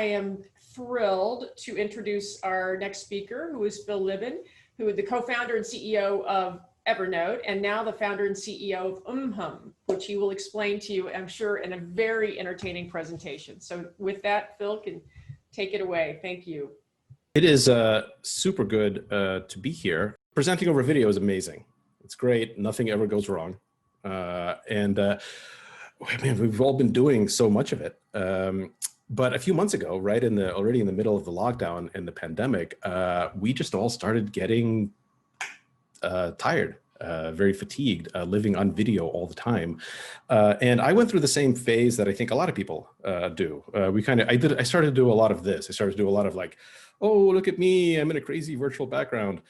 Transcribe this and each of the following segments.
I am thrilled to introduce our next speaker, who is Phil Libin, who is the co-founder and CEO of Evernote, and now the founder and CEO of Mmhmm, which he will explain to you, I'm sure, in a very entertaining presentation. So with that, Phil can take it away. Thank you. It is super good to be here. Presenting over video is amazing. It's great. Nothing ever goes wrong. Man, we've all been doing so much of it. But a few months ago, right already in the middle of the lockdown and the pandemic, we just all started getting tired, very fatigued, living on video all the time. And I went through the same phase that I think a lot of people do. I started to do a lot of this. I started to do a lot of like, oh, look at me, I'm in a crazy virtual background.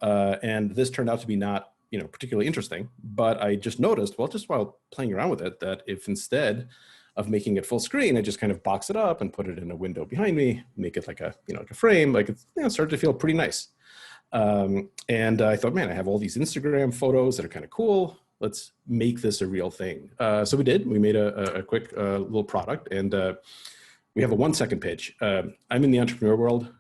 And this turned out to be not, particularly interesting, but I just noticed, well, just while playing around with it, that if instead of making it full screen, I just kind of box it up and put it in a window behind me, make it like a, like a frame, like it's started to feel pretty nice. And I thought, man, I have all these Instagram photos that are kind of cool. Let's make this a real thing. So we did. We made a quick little product, and we have a 1-second pitch. I'm in the entrepreneur world.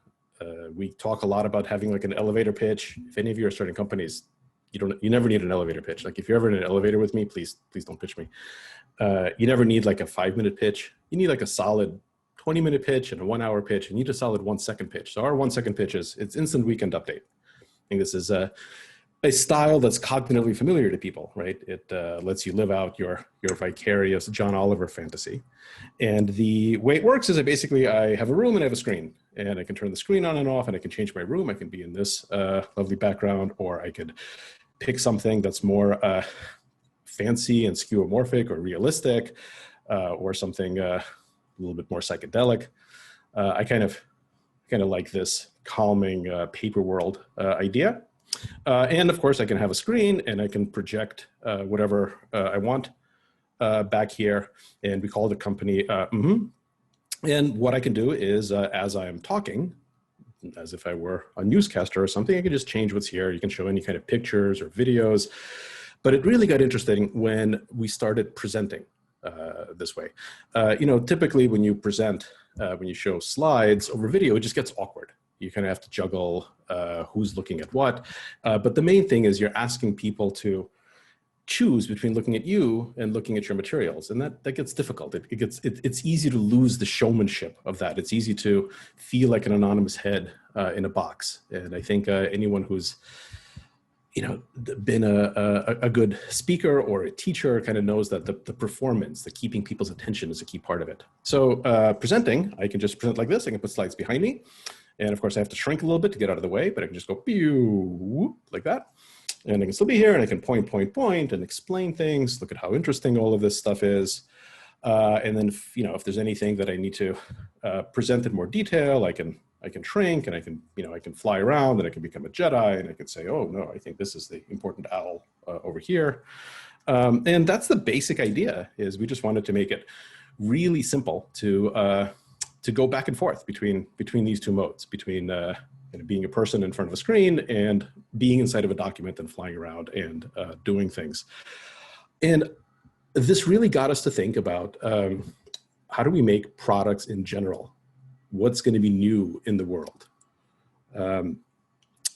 We talk a lot about having like an elevator pitch. If any of you are starting companies, you never need an elevator pitch. Like if you're ever in an elevator with me, please don't pitch me. You never need like a 5-minute pitch. You need like a solid 20-minute pitch and a 1-hour pitch. You need a solid 1-second pitch. So our 1-second pitch it's instant weekend update. I think this is a style that's cognitively familiar to people, right? It lets you live out your vicarious John Oliver fantasy. And the way it works is I have a room and I have a screen, and I can turn the screen on and off, and I can change my room. I can be in this lovely background, or I could pick something that's more fancy and skeuomorphic or realistic, or something a little bit more psychedelic. I kind of like this calming paper world idea. And of course I can have a screen and I can project whatever I want back here, and we call the company Mmhmm. And what I can do is as I'm talking, as if I were a newscaster or something, I can just change what's here. You can show any kind of pictures or videos. But it really got interesting when we started presenting this way. Typically when you present, when you show slides over video, it just gets awkward. You kind of have to juggle who's looking at what. But the main thing is you're asking people to choose between looking at you and looking at your materials. And that gets difficult. It's easy to lose the showmanship of that. It's easy to feel like an anonymous head in a box. And I think anyone who's been a good speaker or a teacher kind of knows that the performance, the keeping people's attention is a key part of it. So presenting, I can just present like this. I can put slides behind me. And of course I have to shrink a little bit to get out of the way, but I can just go pew, like that. And I can still be here and I can point and explain things. Look at how interesting all of this stuff is. And then, if there's anything that I need to present in more detail, I can shrink, and I can fly around, and I can become a Jedi, and I can say, oh no, I think this is the important owl over here. And that's the basic idea. Is we just wanted to make it really simple to go back and forth between these two modes, between being a person in front of a screen and being inside of a document and flying around and doing things. And this really got us to think about how do we make products in general? What's going to be new in the world? And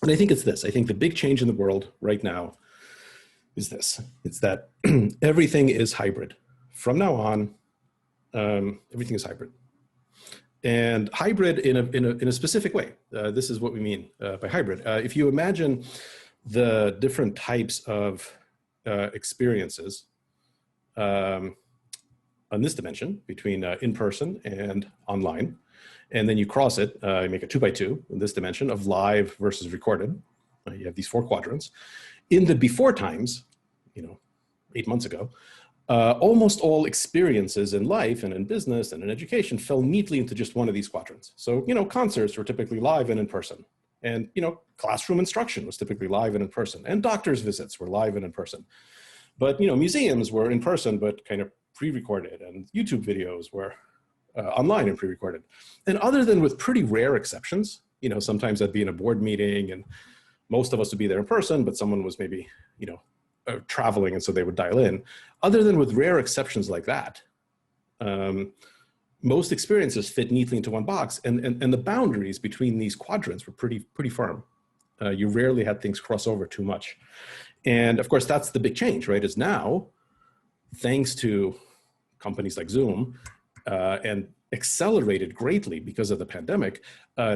I think it's this. I think the big change in the world right now is this. It's that everything is hybrid. From now on, everything is hybrid. And hybrid in a specific way. This is what we mean by hybrid. If you imagine the different types of experiences on this dimension between in-person and online, and then you cross it, you make a 2x2 in this dimension of live versus recorded. You have these 4 quadrants. In the before times, 8 months ago, almost all experiences in life and in business and in education fell neatly into just one of these quadrants. So, concerts were typically live and in person. And, classroom instruction was typically live and in person. And doctor's visits were live and in person. But, museums were in person, but kind of pre-recorded. And YouTube videos were online and pre-recorded. And other than with pretty rare exceptions, sometimes I'd be in a board meeting and most of us would be there in person, but someone was maybe, traveling, and so they would dial in. Other than with rare exceptions like that, most experiences fit neatly into one box, and the boundaries between these quadrants were pretty firm. You rarely had things cross over too much. And of course, that's the big change, right? Is now, thanks to companies like Zoom, and accelerated greatly because of the pandemic,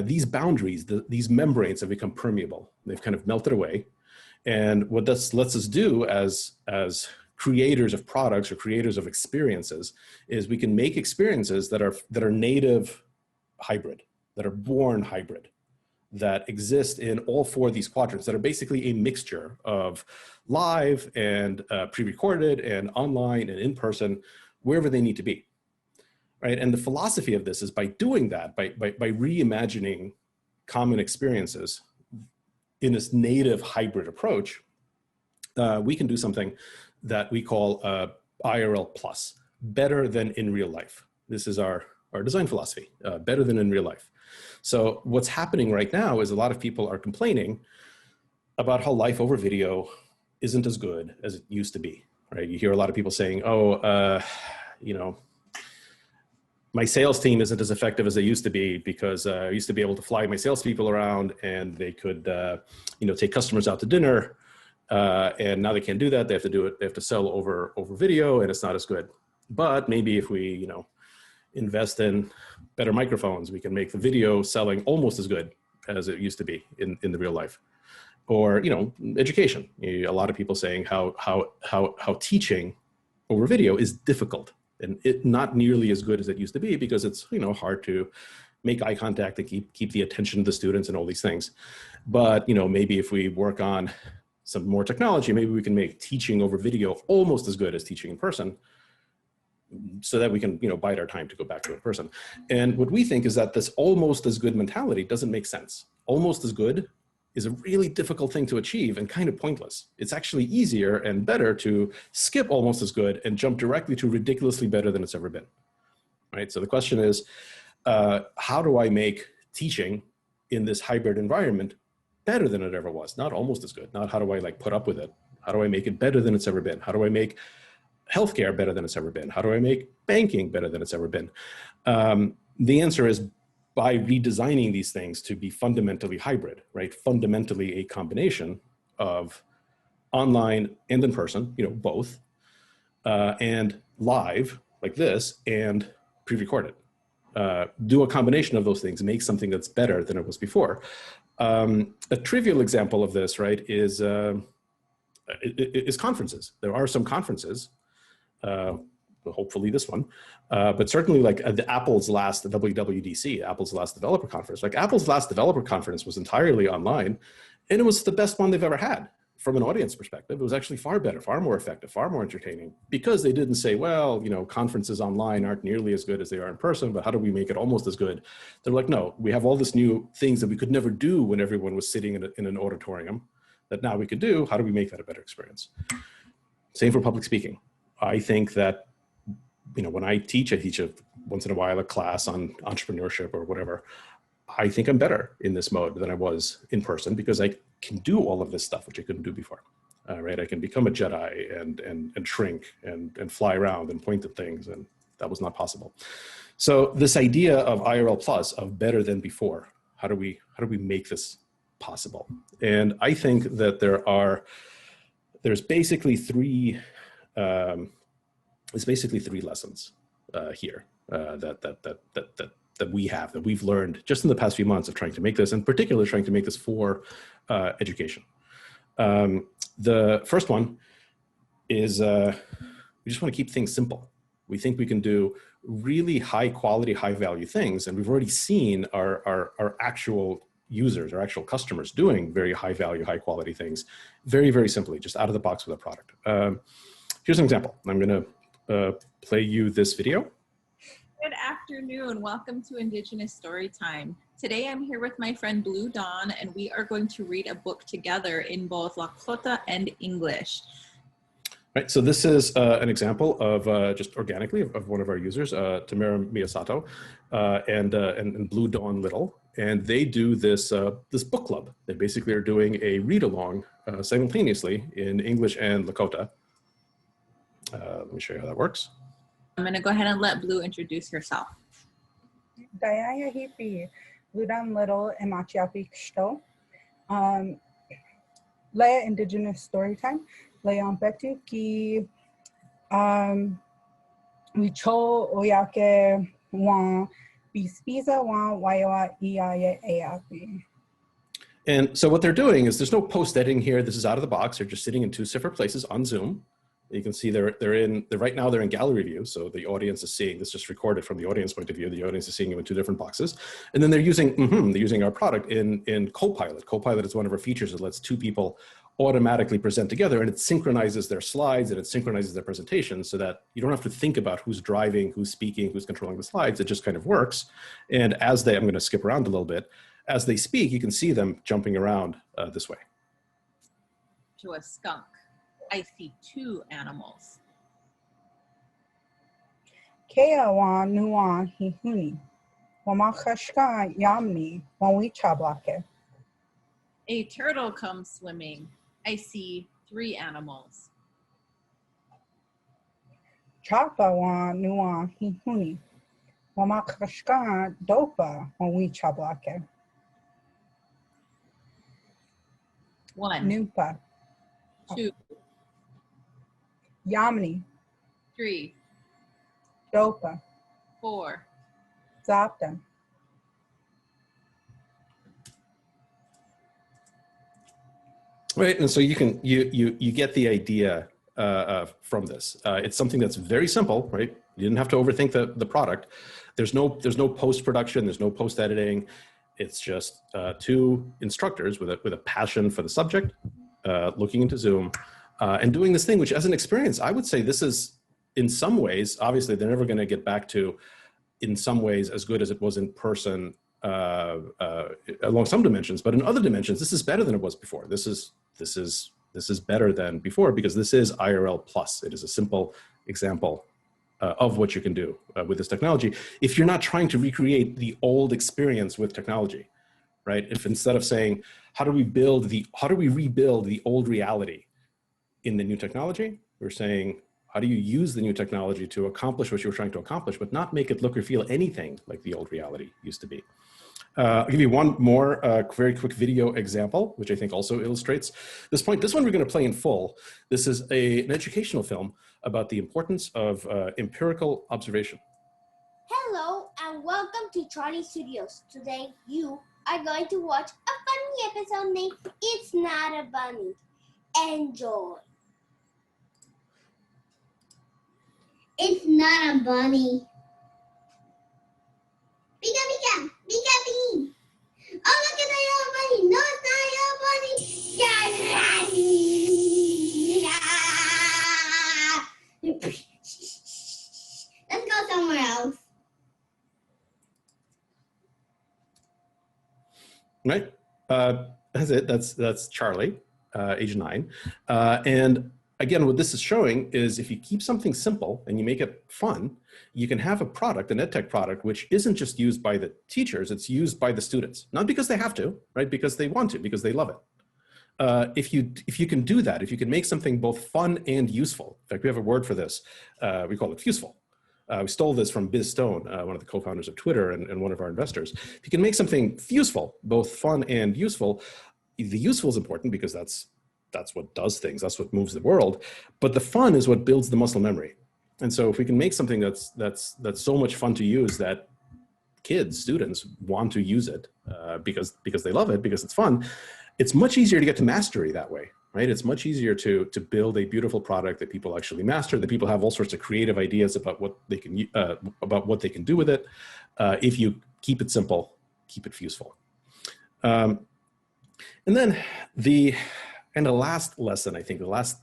these boundaries, these membranes have become permeable. They've kind of melted away. And what this lets us do as creators of products or creators of experiences is we can make experiences that are native hybrid, that are born hybrid, that exist in all four of these quadrants, that are basically a mixture of live and pre-recorded and online and in person, wherever they need to be, right? And the philosophy of this is by doing that, by reimagining common experiences in this native hybrid approach, we can do something that we call IRL plus, better than in real life. This is our design philosophy, better than in real life. So what's happening right now is a lot of people are complaining about how life over video isn't as good as it used to be, right? You hear a lot of people saying, oh, you know, my sales team isn't as effective as they used to be because I used to be able to fly my salespeople around and they could, you know, take customers out to dinner. And now they can't do that. They have to do it. They have to sell over video, and it's not as good. But maybe if we, you know, invest in better microphones, we can make the video selling almost as good as it used to be in the real life. Or, you know, education. A lot of people saying how teaching over video is difficult and it not nearly as good as it used to be because it's, you know, hard to make eye contact, to keep the attention of the students and all these things. But, you know, maybe if we work on some more technology, maybe we can make teaching over video almost as good as teaching in person, so that we can, you know, bide our time to go back to in person. And what we think is that this almost as good mentality doesn't make sense. Almost as good is a really difficult thing to achieve and kind of pointless. It's actually easier and better to skip almost as good and jump directly to ridiculously better than it's ever been, right? So the question is, how do I make teaching in this hybrid environment better than it ever was? Not almost as good, not how do I like put up with it? How do I make it better than it's ever been? How do I make healthcare better than it's ever been? How do I make banking better than it's ever been? The answer is by redesigning these things to be fundamentally hybrid, right? Fundamentally a combination of online and in person, you know, both, and live like this and pre-recorded. Do a combination of those things, make something that's better than it was before. A trivial example of this, right, is conferences. There are some conferences, hopefully this one, but certainly like Apple's last WWDC, Apple's last developer conference. Like Apple's last developer conference was entirely online, and it was the best one they've ever had from an audience perspective. It was actually far better, far more effective, far more entertaining, because they didn't say, well, you know, conferences online aren't nearly as good as they are in person, but how do we make it almost as good? They're like, no, we have all this new things that we could never do when everyone was sitting in an auditorium that now we could do. How do we make that a better experience? Same for public speaking. I think that, you know, when I teach once in a while a class on entrepreneurship or whatever. I think I'm better in this mode than I was in person because I can do all of this stuff, which I couldn't do before, right? I can become a Jedi and shrink and fly around and point at things, and that was not possible. So this idea of IRL plus, of better than before, how do we make this possible? And I think that there's basically three lessons here that we've learned just in the past few months of trying to make this, in particular trying to make this for education. The first one is we just want to keep things simple. We think we can do really high quality, high value things, and we've already seen our actual users, our actual customers doing very high value, high quality things very, very simply, just out of the box with a product. Here's an example. I'm going to play you this video. Good afternoon. Welcome to Indigenous Storytime. Today I'm here with my friend Blue Dawn, and we are going to read a book together in both Lakota and English. Right, so this is an example of just organically of one of our users, Tamara Miyasato and Blue Dawn Little, and they do this this book club. They basically are doing a read along simultaneously in English and Lakota. Let me show you how that works. I'm going to go ahead and let Blue introduce herself. Daya hipi ludan little imachiapi ksto. Leia Indigenous Storytime. Leon Betu ki Wicho oyake wan bispiza wan waiwa iaye eapi. And so what they're doing is there's no post editing here. This is out of the box. They're just sitting in two separate places on Zoom. You can see right now they're in gallery view. So the audience is seeing this, just recorded from the audience point of view. The audience is seeing you in two different boxes. And then they're using our product in Copilot. Copilot is one of our features that lets two people automatically present together, and it synchronizes their slides and it synchronizes their presentation so that you don't have to think about who's driving, who's speaking, who's controlling the slides. It just kind of works. And I'm going to skip around a little bit. As they speak, you can see them jumping around this way. To a skunk. I see two animals. Kea wan nuan hihuni. Wamakashka yamni wanwi chablake. A turtle comes swimming. I see three animals. Chapa wan nuan hihuni. Wamakashka dopa wanwi chablake. One, Nupa. two, Yamni. three, Dopa. four. Zapta. Right, and so you get the idea from this. It's something that's very simple, right? You didn't have to overthink the product. There's no post-production, there's no post-editing. It's just two instructors with a passion for the subject, looking into Zoom, and doing this thing, which as an experience, I would say this is, in some ways, obviously they're never going to get back to, in some ways, as good as it was in person along some dimensions, but in other dimensions, this is better than it was before. This is better than before because this is IRL plus. It is a simple example of what you can do with this technology. If you're not trying to recreate the old experience with technology, right? If instead of saying, how do we rebuild the old reality in the new technology, we're saying, how do you use the new technology to accomplish what you were trying to accomplish, but not make it look or feel anything like the old reality used to be? I'll give you one more very quick video example, which I think also illustrates this point. This one we're going to play in full. This is an educational film about the importance of empirical observation. Hello and welcome to Charlie Studios. Today you are going to watch a funny episode named It's Not a Bunny. Enjoy. It's not a bunny. Pika pika, pika pika. Oh, look at the yellow bunny. No, it's not a yellow bunny. Let's go somewhere else. Right, that's it. That's Charlie, age 9, and again, what this is showing is if you keep something simple and you make it fun, you can have a product, an edtech product, which isn't just used by the teachers, it's used by the students. Not because they have to, right? Because they want to, because they love it. If you can do that, if you can make something both fun and useful, in fact, we have a word for this, we call it useful. We stole this from Biz Stone, one of the co-founders of Twitter and one of our investors. If you can make something useful, both fun and useful, the useful is important because that's what does things, that's what moves the world, but the fun is what builds the muscle memory. And so if we can make something that's so much fun to use that kids, students want to use it because they love it, because it's fun, it's much easier to get to mastery that way, right? It's much easier to build a beautiful product that people actually master, that people have all sorts of creative ideas about what they can do with it. If you keep it simple, keep it useful. And then the last lesson, I think, the last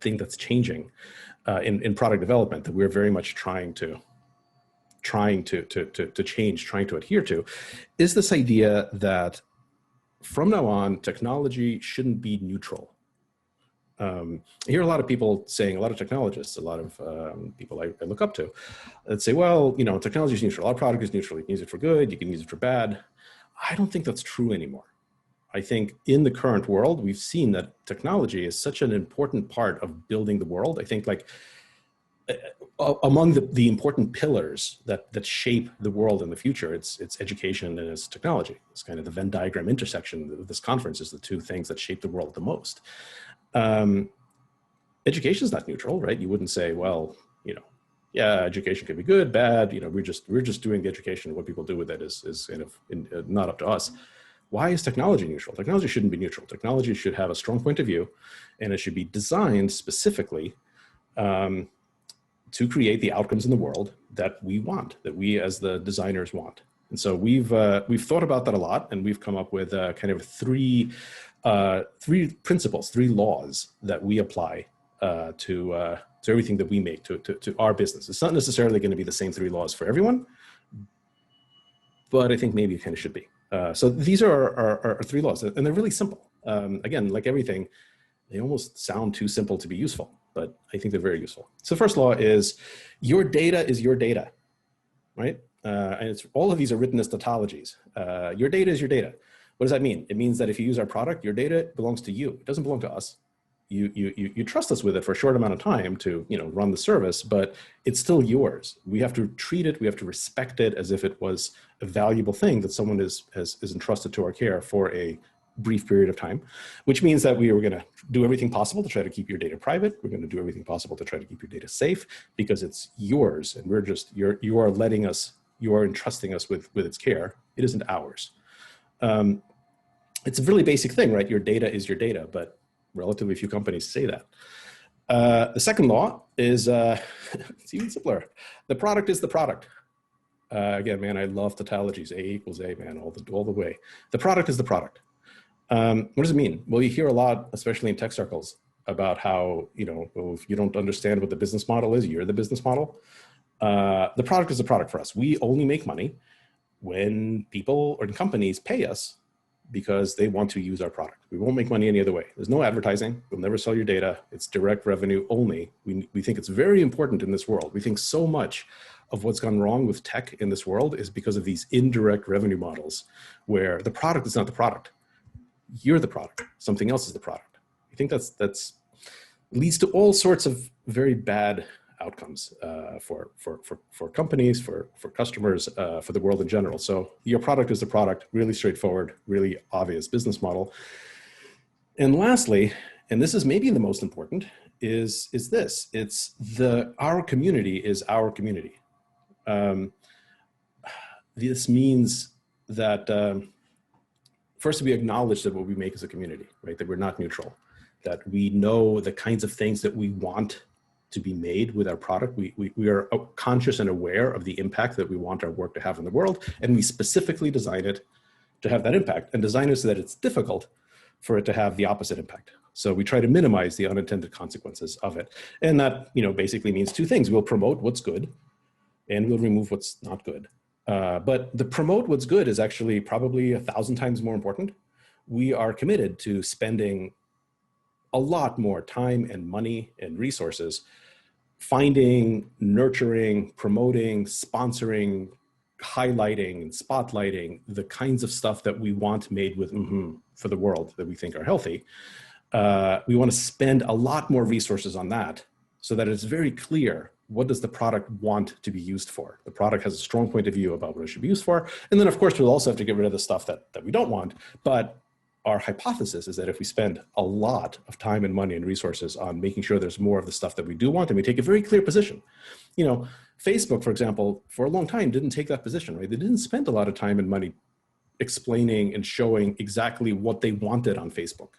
thing that's changing in product development that we're very much trying to change, trying to adhere to, is this idea that from now on, technology shouldn't be neutral. I hear a lot of people saying, a lot of technologists, a lot of people I look up to, that say, well, you know, technology is neutral. Our product is neutral. You can use it for good. You can use it for bad. I don't think that's true anymore. I think in the current world, we've seen that technology is such an important part of building the world. I think like among the important pillars that shape the world in the future, it's education and it's technology. It's kind of the Venn diagram intersection of this conference is the two things that shape the world the most. Education is not neutral, right? You wouldn't say, well, yeah, education could be good, bad. We're just doing the education. What people do with it is kind of not up to us. Why is technology neutral? Technology shouldn't be neutral. Technology should have a strong point of view, and it should be designed specifically to create the outcomes in the world that we want, that we as the designers want. And so we've thought about that a lot, and we've come up with kind of three principles, three laws that we apply to everything that we make, to our business. It's not necessarily going to be the same three laws for everyone, but I think maybe it kind of should be. So these are our three laws, and they're really simple. Again, like everything, they almost sound too simple to be useful, but I think they're very useful. So the first law is your data is your data, right? And all of these are written as tautologies. Your data is your data. What does that mean? It means that if you use our product, your data belongs to you. It doesn't belong to us. You trust us with it for a short amount of time to run the service, but it's still yours. We have to treat it, we have to respect it as if it was a valuable thing that someone is entrusted to our care for a brief period of time, which means that we are going to do everything possible to try to keep your data private. We're going to do everything possible to try to keep your data safe because it's yours, and we're just you are entrusting us with its care. It isn't ours. It's a really basic thing, right? Your data is your data, but relatively few companies say that. The second law is it's even simpler. The product is the product. Again, man, I love tautologies. A equals A, man, all the way. The product is the product. What does it mean? Well, you hear a lot, especially in tech circles, about how, well, if you don't understand what the business model is, you're the business model. The product is the product for us. We only make money when people or companies pay us because they want to use our product. We won't make money any other way. There's no advertising. We'll never sell your data. It's direct revenue only. We think it's very important in this world. We think so much of what's gone wrong with tech in this world is because of these indirect revenue models where the product is not the product. You're the product. Something else is the product. I think that's leads to all sorts of very bad outcomes for companies, for customers, for the world in general. So your product is the product, really straightforward, really obvious business model. And lastly, and this is maybe the most important, is this. It's our community is our community. This means that first we acknowledge that what we make is a community, right? That we're not neutral, that we know the kinds of things that we want to be made with our product. We are conscious and aware of the impact that we want our work to have in the world, and we specifically design it to have that impact, and design it so that it's difficult for it to have the opposite impact. So we try to minimize the unintended consequences of it. And that basically means two things. We'll promote what's good, and we'll remove what's not good. But the promote what's good is actually probably 1,000 times more important. We are committed to spending a lot more time and money and resources finding, nurturing, promoting, sponsoring, highlighting, and spotlighting the kinds of stuff that we want made with Mmhmm for the world that we think are healthy. We want to spend a lot more resources on that so that it's very clear what does the product want to be used for. The product has a strong point of view about what it should be used for. And then of course, we'll also have to get rid of the stuff that we don't want. But our hypothesis is that if we spend a lot of time and money and resources on making sure there's more of the stuff that we do want, and we take a very clear position. Facebook, for example, for a long time didn't take that position, right? They didn't spend a lot of time and money explaining and showing exactly what they wanted on Facebook.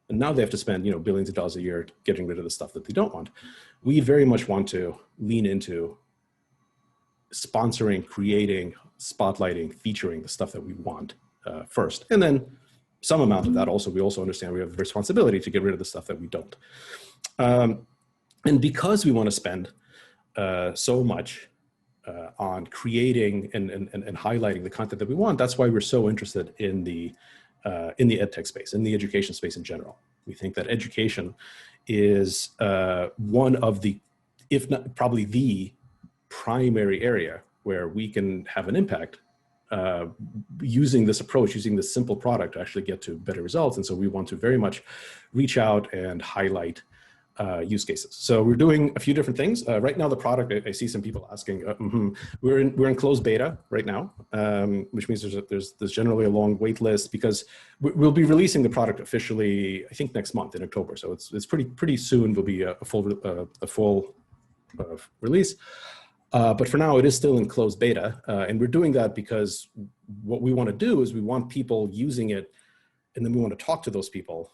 And now they have to spend, billions of dollars a year getting rid of the stuff that they don't want. We very much want to lean into sponsoring, creating, spotlighting, featuring the stuff that we want first. And then some amount of that also, we also understand we have a responsibility to get rid of the stuff that we don't. And because we want to spend so much on creating and highlighting the content that we want, that's why we're so interested in the edtech space, in the education space in general. We think that education is one of the, if not probably the primary area where we can have an impact using this approach, using this simple product to actually get to better results. And so we want to very much reach out and highlight use cases. So we're doing a few different things. Right now, the product, I see some people asking, we're in closed beta right now, which means there's generally a long wait list because we'll be releasing the product officially, I think next month in October. So it's pretty soon will be a full release. But for now, it is still in closed beta. And we're doing that because what we want to do is we want people using it, and then we want to talk to those people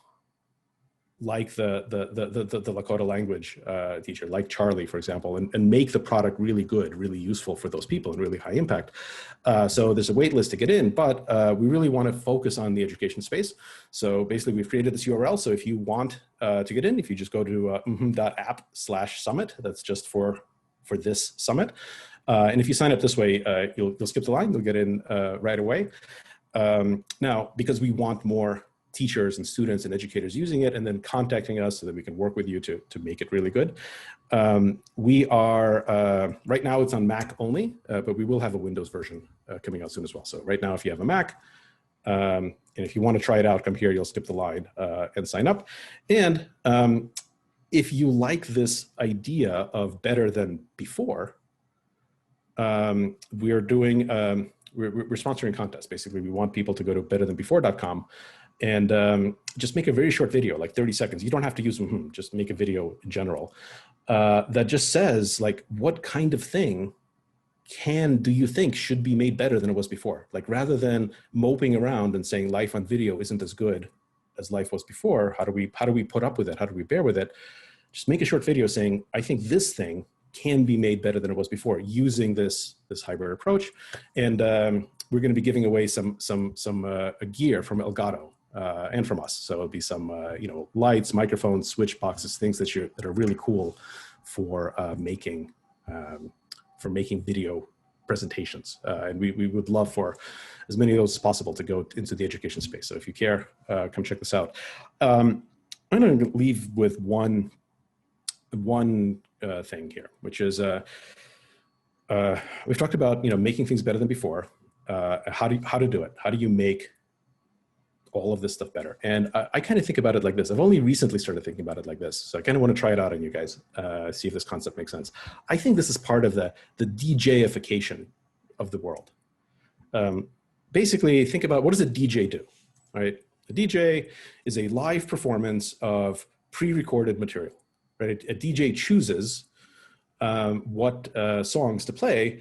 like the Lakota language teacher, like Charlie, for example, and make the product really good, really useful for those people and really high impact. So there's a wait list to get in, but we really want to focus on the education space. So basically we've created this URL. So if you want to get in, if you just go to mmhmm.app/summit, that's just for this summit. And if you sign up this way, you'll skip the line, you'll get in right away. Now, because we want more teachers and students and educators using it and then contacting us so that we can work with you to make it really good. We are, right now it's on Mac only, but we will have a Windows version coming out soon as well. So right now, if you have a Mac, and if you want to try it out, come here, you'll skip the line and sign up. And if you like this idea of better than before, we're doing, we're sponsoring contests. Basically, we want people to go to betterthanbefore.com and just make a very short video, like 30 seconds. You don't have to use Mmhmm, just make a video in general that just says, like, what kind of thing do you think should be made better than it was before? Like, rather than moping around and saying life on video isn't as good as life was before, how do we put up with it? How do we bear with it? Just make a short video saying, I think this thing can be made better than it was before using this hybrid approach. And we're going to be giving away some gear from Elgato. And from us. So it'll be some, lights, microphones, switch boxes, things that are really cool for making video presentations. And we would love for as many of those as possible to go into the education space. So if you care, come check this out. I'm going to leave with one thing here, which is we've talked about making things better than before. How to do it? How do you make all of this stuff better? And I kind of think about it like this. I've only recently started thinking about it like this. So I kind of want to try it out on you guys, see if this concept makes sense. I think this is part of the DJification of the world. Basically, think about, what does a DJ do, right? A DJ is a live performance of pre-recorded material, right? A DJ chooses what songs to play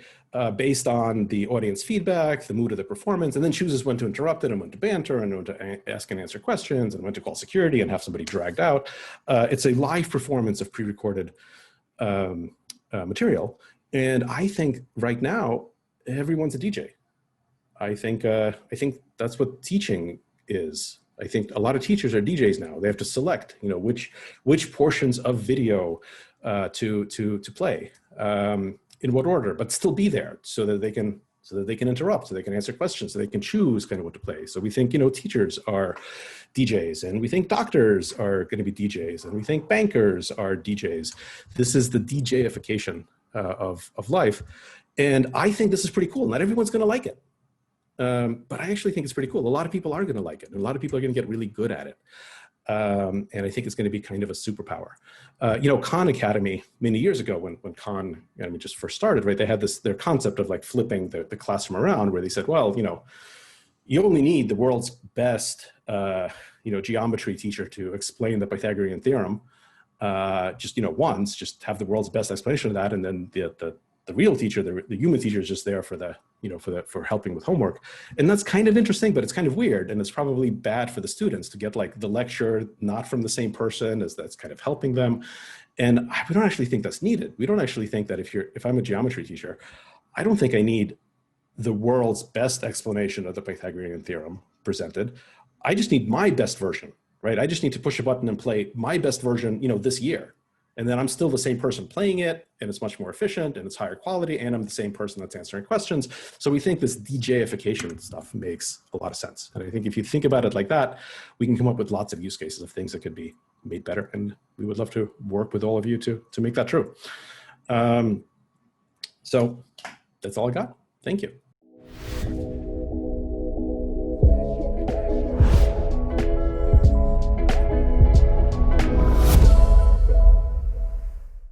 based on the audience feedback, the mood of the performance, and then chooses when to interrupt it and when to banter and when to ask and answer questions and when to call security and have somebody dragged out. It's a live performance of pre-recorded material. And I think right now, everyone's a DJ. I think that's what teaching is. I think a lot of teachers are DJs now. They have to select, which portions of video to play, in what order, but still be there so that they can interrupt, so they can answer questions, so they can choose kind of what to play. So we think, teachers are DJs, and we think doctors are going to be DJs, and we think bankers are DJs. This is the DJification of life. And I think this is pretty cool. Not everyone's going to like it. But I actually think it's pretty cool. A lot of people are going to like it. And a lot of people are going to get really good at it. And I think it's going to be kind of a superpower. Khan Academy, many years ago, when Khan just first started, right, they had their concept of like flipping the classroom around, where they said, well, you only need the world's best, geometry teacher to explain the Pythagorean theorem, once, just have the world's best explanation of that, and then the real teacher, the human teacher, is just there for helping with homework. And that's kind of interesting, but it's kind of weird. And it's probably bad for the students to get like the lecture not from the same person as that's kind of helping them. And we don't actually think that's needed. We don't actually think that if I'm a geometry teacher, I don't think I need the world's best explanation of the Pythagorean theorem presented. I just need my best version, right? I just need to push a button and play my best version, this year. And then I'm still the same person playing it, and it's much more efficient, and it's higher quality, and I'm the same person that's answering questions. So we think this DJification stuff makes a lot of sense. And I think if you think about it like that, we can come up with lots of use cases of things that could be made better. And we would love to work with all of you to make that true. So that's all I got. Thank you.